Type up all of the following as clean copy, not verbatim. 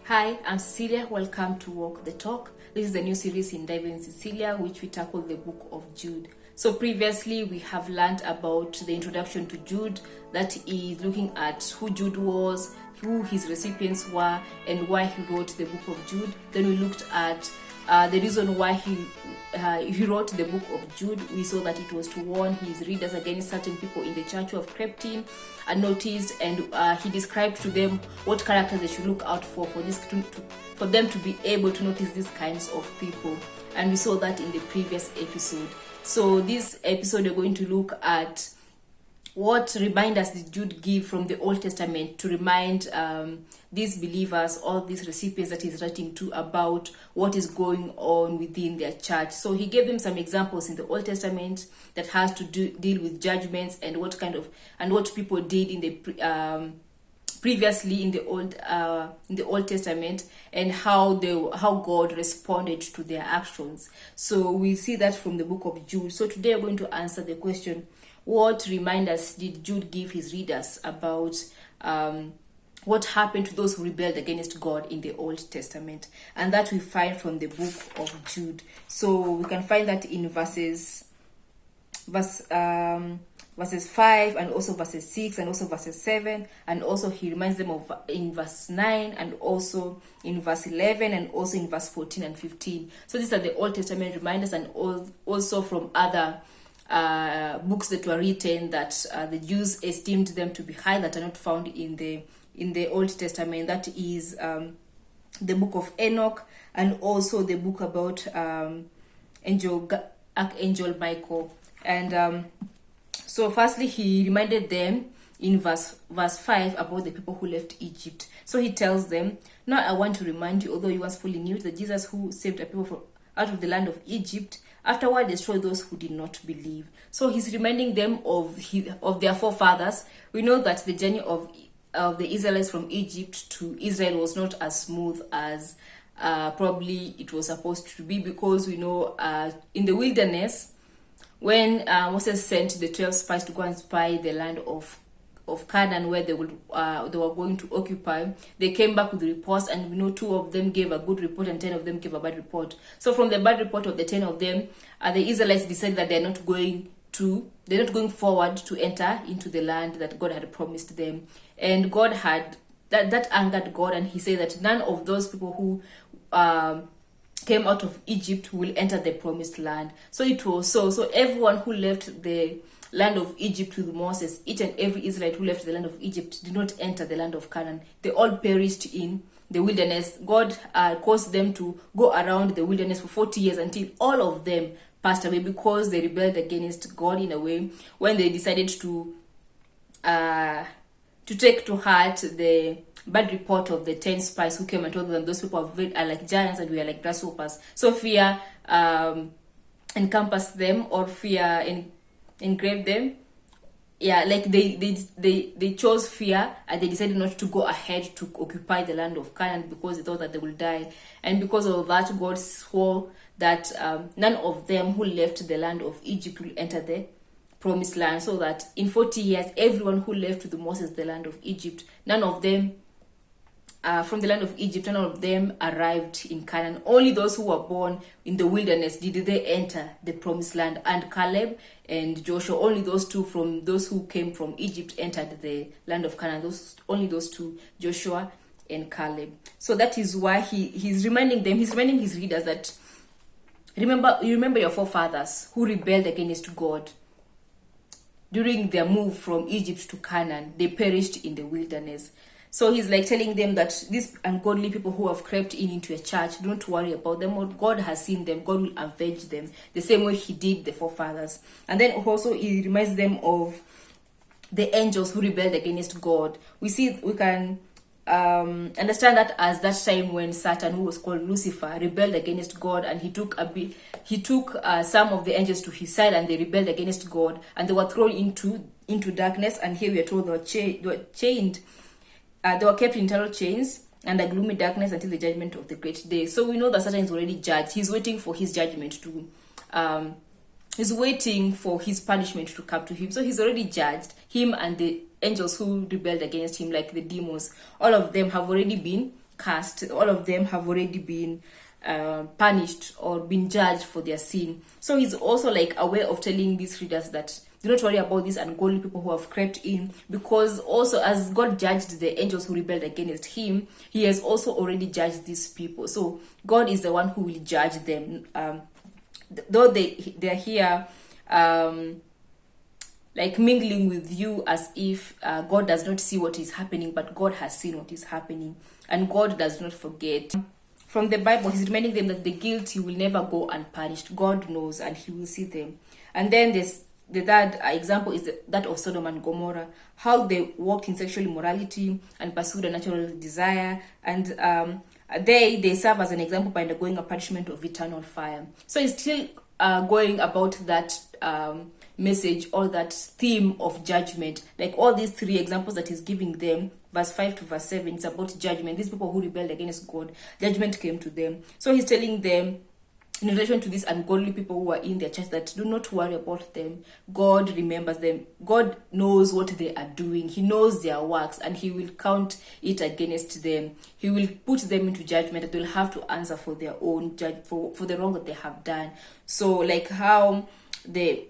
Hi, I'm Cecilia. Welcome to Walk the Talk. This is a new series in Diving Cecilia, which we tackle the book of Jude. So previously, we have learned about the introduction to Jude, that is looking at who Jude was, who his recipients were, and why he wrote the book of Jude. Then we looked at the reason why he wrote the book of Jude. We saw that it was to warn his readers against certain people in the church who have crept in unnoticed, and he described to them what characters they should look out for for them to be able to notice these kinds of people. And we saw that in the previous episode. So this episode we're going to look at what reminders did Jude give from the Old Testament to remind these believers, all these recipients that he's writing to, about what is going on within their church. So he gave them some examples in the Old Testament that has to deal with judgments and what people did in the previously in the Old Testament, and how God responded to their actions. So we see that from the book of Jude. So today we're going to answer the question, what reminders did Jude give his readers about what happened to those who rebelled against God in the Old Testament? And that we find from the book of Jude. So we can find that in verses 5 and also verses 6 and also verses 7, and also he reminds them of in verse 9 and also in verse 11 and also in verse 14 and 15. So these are the Old Testament reminders, and also from other books that were written that the Jews esteemed them to be high, that are not found in the Old Testament. That is the book of Enoch, and also the book about Archangel Michael. And so firstly, he reminded them in verse 5 about the people who left Egypt. So he tells them, "Now I want to remind you, although you once fully knew, that Jesus, who saved a people out of the land of Egypt, afterward destroyed those who did not believe." So he's reminding them of their forefathers. We know that the journey of the Israelites from Egypt to Israel was not as smooth as probably it was supposed to be, because we know in the wilderness, when Moses sent the 12 spies to go and spy the land of Canaan, where they were going to occupy, they came back with reports, and we know 2 of them gave a good report and 10 of them gave a bad report. So from the bad report of the 10 of them, the Israelites decided that they're not going forward to enter into the land that God had promised them. And God had that angered God, and he said that none of those people who came out of Egypt will enter the promised land. So it was so everyone who left the land of Egypt with Moses, each and every Israelite who left the land of Egypt, did not enter the land of Canaan. They all perished in the wilderness. God caused them to go around the wilderness for 40 years until all of them passed away, because they rebelled against God in a way, when they decided to take to heart the bad report of the 10 spies who came and told them those people are like giants and we are like grasshoppers. So fear encompassed them, or fear engraved them. Yeah, like they chose fear, and they decided not to go ahead to occupy the land of Canaan because they thought that they will die. And because of that, God swore that none of them who left the land of Egypt will enter the promised land. So that in 40 years, everyone who left with Moses the land of Egypt, none of them from the land of Egypt, none of them arrived in Canaan. Only those who were born in the wilderness did they enter the promised land. And Caleb and Joshua, only those 2 from those who came from Egypt entered the land of Canaan. Only those 2, Joshua and Caleb. So that is why he's reminding them. He's reminding his readers that remember your forefathers who rebelled against God during their move from Egypt to Canaan. They perished in the wilderness. So he's like telling them that these ungodly people who have crept into a church, don't worry about them. God has seen them. God will avenge them the same way he did the forefathers. And then also he reminds them of the angels who rebelled against God. We can understand that as that time when Satan, who was called Lucifer, rebelled against God, and he took some of the angels to his side, and they rebelled against God, and they were thrown into darkness. And here we are told they were chained. They were kept in eternal chains and a gloomy darkness until the judgment of the great day. So we know that Satan is already judged. He's waiting for his judgment he's waiting for his punishment to come to him. So he's already judged. Him and the angels who rebelled against him, like the demons, all of them have already been cast. All of them have already been punished or been judged for their sin. So he's also like a way of telling these readers that do not worry about these ungodly people who have crept in, because also as God judged the angels who rebelled against him, he has also already judged these people. So God is the one who will judge them. Though they're here like mingling with you as if God does not see what is happening, but God has seen what is happening, and God does not forget. From the Bible, he's reminding them that the guilty will never go unpunished. God knows, and he will see them. And then the third example is that of Sodom and Gomorrah, how they walked in sexual immorality and pursued a natural desire, and they serve as an example by undergoing a punishment of eternal fire. So he's still going about that message or that theme of judgment. Like all these three examples that he's giving them, verse 5 to verse 7, it's about judgment. These people who rebelled against God, judgment came to them. So he's telling them in relation to these ungodly people who are in their church that do not worry about them. God remembers them. God knows what they are doing. He knows their works, and he will count it against them. He will put them into judgment, and they'll have to answer for their own for the wrong that they have done. So like how the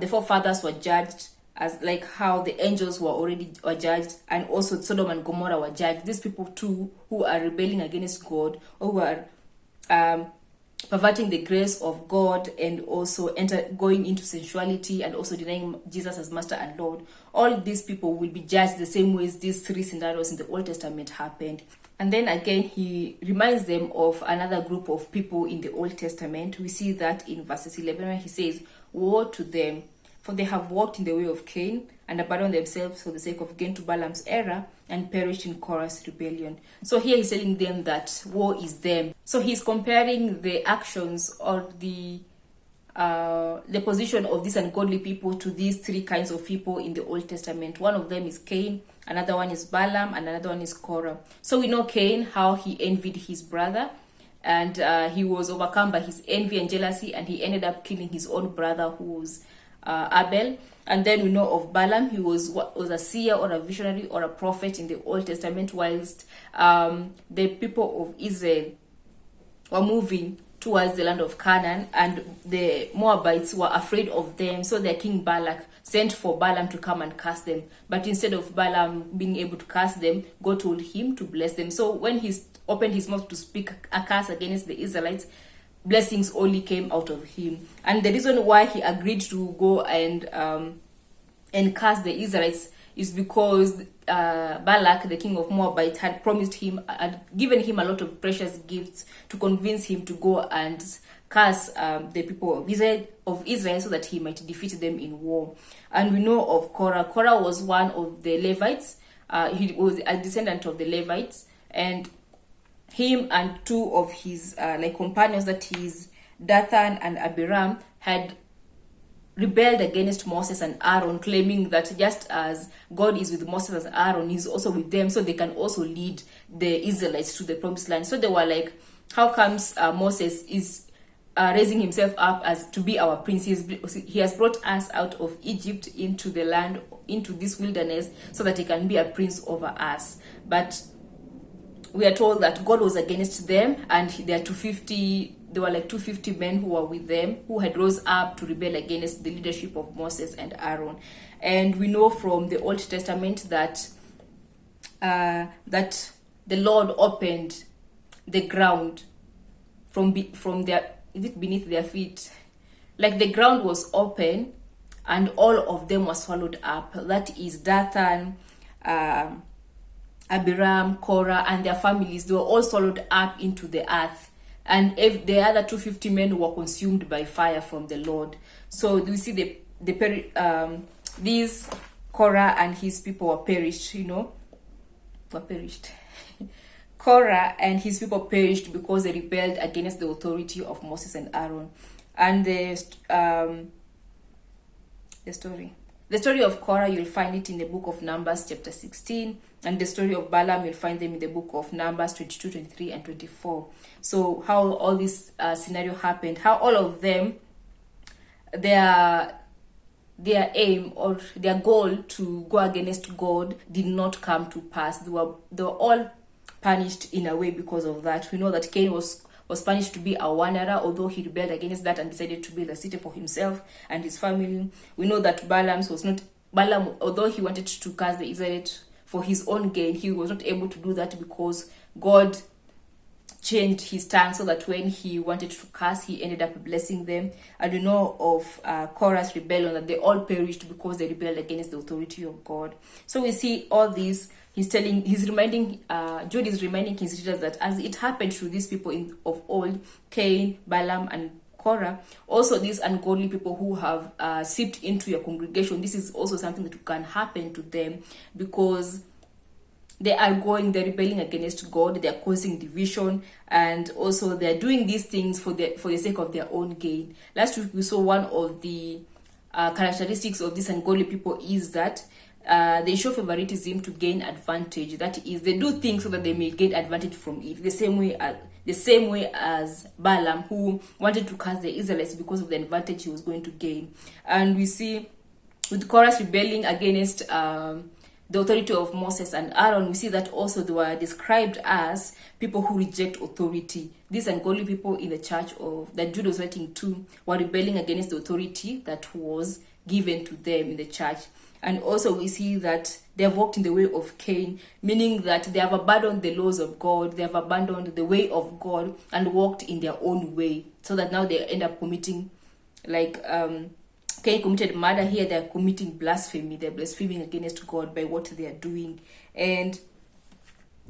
forefathers were judged, as like how the angels were judged, and also Sodom and Gomorrah were judged. These people too who are rebelling against God, or who are perverting the grace of God, and also going into sensuality, and also denying Jesus as Master and Lord, all these people will be judged the same way as these three scenarios in the Old Testament happened. And then again, he reminds them of another group of people in the Old Testament. We see that in verses 11, where he says, "Woe to them, for they have walked in the way of Cain, and abandoned themselves for the sake of gain to Balaam's error, and perished in Korah's rebellion." So here he's telling them that woe is them. So he's comparing the actions or the position of these ungodly people to these three kinds of people in the Old Testament. One of them is Cain, another one is Balaam, and another one is Korah. So we know Cain, how he envied his brother, and he was overcome by his envy and jealousy, and he ended up killing his own brother, who was Abel. And then we know of Balaam. He was a seer or a visionary or a prophet in the Old Testament, whilst the people of Israel were moving towards the land of Canaan, and the Moabites were afraid of them. So their king Balak sent for Balaam to come and curse them. But instead of Balaam being able to curse them, God told him to bless them. So when he opened his mouth to speak a curse against the Israelites, blessings only came out of him. And the reason why he agreed to go and curse the Israelites is because Balak, the king of Moabite, had promised him, had given him a lot of precious gifts to convince him to go and curse the people of Israel so that he might defeat them in war. And we know of Korah. Korah was one of the Levites. He was a descendant of the Levites, and him and two of his companions, that is Dathan and Abiram, had rebelled against Moses and Aaron, claiming that just as God is with Moses and Aaron, he's also with them, so they can also lead the Israelites to the promised land. So they were like, how comes Moses is raising himself up as to be our prince? He has brought us out of Egypt into the land, into this wilderness, so that he can be a prince over us. But we are told that God was against them, and there were like 250 men who were with them, who had rose up to rebel against the leadership of Moses and Aaron. And we know from the Old Testament that that the Lord opened the ground from their, is it beneath their feet? Like the ground was open, and all of them were swallowed up. That is Dathan, Abiram, Korah, and their families. They were all swallowed up into the earth. And if the other 250 men were consumed by fire from the Lord. So we see these Korah and his people were perished, Korah and his people perished because they rebelled against the authority of Moses and Aaron. And the story of Korah, you'll find it in the book of Numbers chapter 16, and the story of Balaam, you'll find them in the book of Numbers 22, 23, and 24. So how all this scenario happened, how all of them, their aim or their goal to go against God did not come to pass. They were all punished in a way because of that. We know that Cain was punished to be a wanderer, although he rebelled against that and decided to build a city for himself and his family. We know that Balaam, although he wanted to curse the Israelites for his own gain, he was not able to do that because God changed his tongue so that when he wanted to curse, he ended up blessing them. And we know of Korah's rebellion, that they all perished because they rebelled against the authority of God. So we see all this. Jude is reminding his readers that as it happened to these people of old, Cain, Balaam, and Korah, also these ungodly people who have seeped into your congregation, this is also something that can happen to them, because they're rebelling against God, they're causing division, and also they're doing these things for the sake of their own gain. Last week we saw one of the characteristics of these ungodly people is that they show favoritism to gain advantage. That is, they do things so that they may gain advantage from it. The same way as Balaam, who wanted to curse the Israelites because of the advantage he was going to gain. And we see with Korah's rebelling against the authority of Moses and Aaron, we see that also they were described as people who reject authority. These ungodly people in the church that Jude was writing to were rebelling against the authority that was given to them in the church. And also we see that they have walked in the way of Cain, meaning that they have abandoned the laws of God, they have abandoned the way of God and walked in their own way, so that now they end up committing, like Cain committed murder, here they're committing blasphemy. They're blaspheming against God by what they are doing. And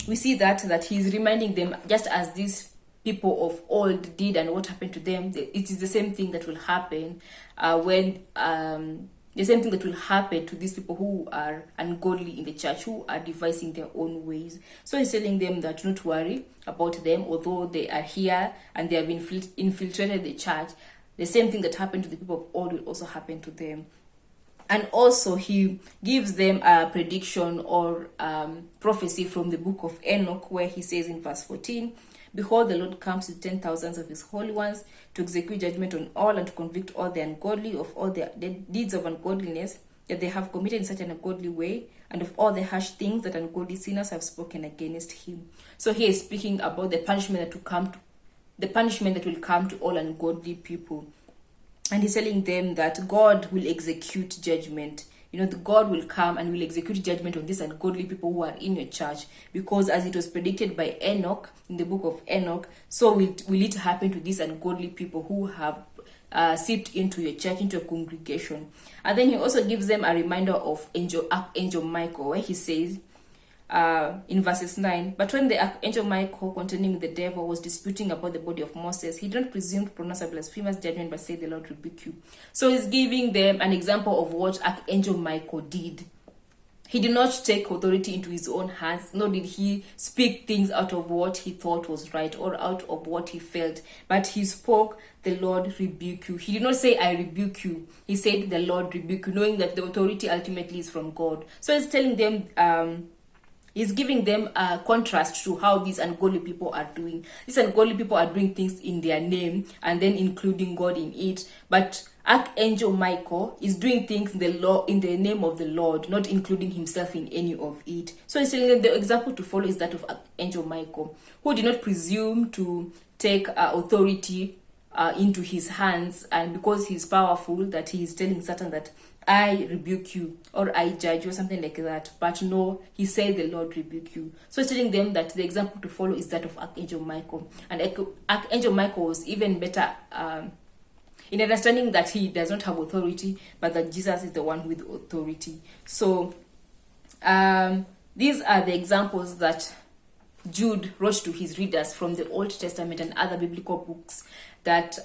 we see that he's reminding them, just as these people of old did and what happened to them, it is the same thing that will happen the same thing that will happen to these people who are ungodly in the church, who are devising their own ways. So he's telling them that not worry about them, although they are here and they have infiltrated the church. The same thing that happened to the people of old will also happen to them. And also he gives them a prediction or prophecy from the book of Enoch, where he says in verse 14, "Behold, the Lord comes with 10,000s of his holy ones to execute judgment on all and to convict all the ungodly of all their deeds of ungodliness that they have committed in such an ungodly way, and of all the harsh things that ungodly sinners have spoken against him." So he is speaking about the punishment that will come to all ungodly people. And he's telling them that God will execute judgment. God will come and will execute judgment on these ungodly people who are in your church, because as it was predicted by Enoch in the book of Enoch, so will it happen to these ungodly people who have seeped into your church, into your congregation. And then he also gives them a reminder of Archangel Michael, where he says in verses 9, "But when the Archangel Michael, contending with the devil, was disputing about the body of Moses, he did not presume to pronounce a blasphemous judgment, but said, 'The Lord rebuke you.'" So he's giving them an example of what Archangel Michael did. He did not take authority into his own hands, nor did he speak things out of what he thought was right or out of what he felt, but he spoke, "The Lord rebuke you." He did not say, "I rebuke you." He said, "The Lord rebuke you," knowing that the authority ultimately is from God. So he's telling them, he's giving them a contrast to how these ungodly people are doing. These ungodly people are doing things in their name and then including God in it. But Archangel Michael is doing things in the name of the Lord, not including himself in any of it. So he's telling them the example to follow is that of Archangel Michael, who did not presume to take authority into his hands, and because he's powerful, that he is telling Satan that, "I rebuke you," or "I judge you," or something like that. But no, he said, "The Lord rebuke you." So he's telling them that the example to follow is that of Archangel Michael. And Archangel Michael was even better in understanding that he does not have authority, but that Jesus is the one with authority. So these are the examples that Jude wrote to his readers from the Old Testament and other biblical books, that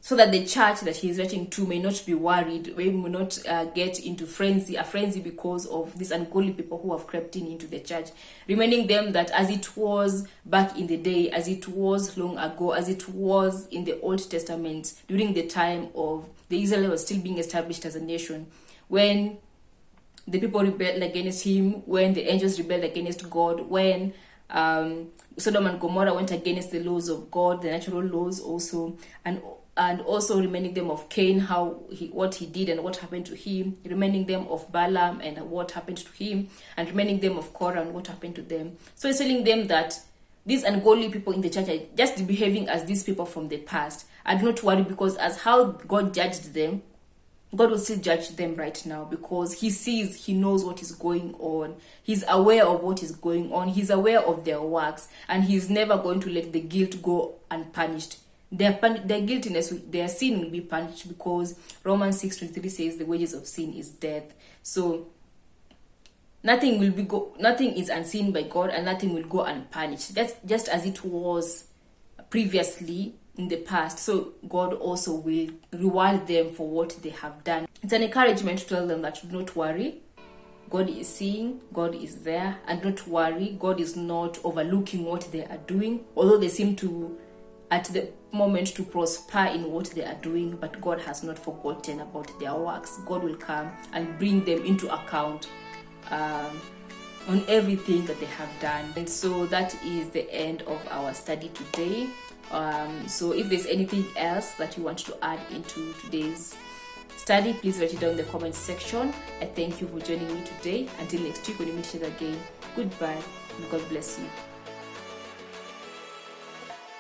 so that the church that he is writing to may not be worried, may not get into a frenzy because of these ungodly people who have crept into the church, reminding them that as it was back in the day, as it was long ago, as it was in the Old Testament, during the time of the Israel was still being established as a nation, when the people rebelled against him, when the angels rebelled against God, when Sodom and Gomorrah went against the laws of God, the natural laws also, and and also reminding them of Cain, what he did and what happened to him, reminding them of Balaam and what happened to him, and reminding them of Korah and what happened to them. So he's telling them that these ungodly people in the church are just behaving as these people from the past. And do not worry, because as how God judged them, God will still judge them right now, because he sees, he knows what is going on. He's aware of what is going on. He's aware of their works, and he's never going to let the guilt go unpunished. Their guiltiness, their sin will be punished, because Romans 6:23 says the wages of sin is death. So nothing is unseen by God, and nothing will go unpunished. That's just as it was previously in the past. So God also will reward them for what they have done. It's an encouragement to tell them that do not worry. God is seeing, God is there, and don't worry, God is not overlooking what they are doing, although they seem to at the moment to prosper in what they are doing, but God has not forgotten about their works. God will come and bring them into account on everything that they have done. And so that is the end of our study today. So if there's anything else that you want to add into today's study, please write it down in the comment section. I thank you for joining me today. Until next week when we meet each other again, goodbye and God bless you.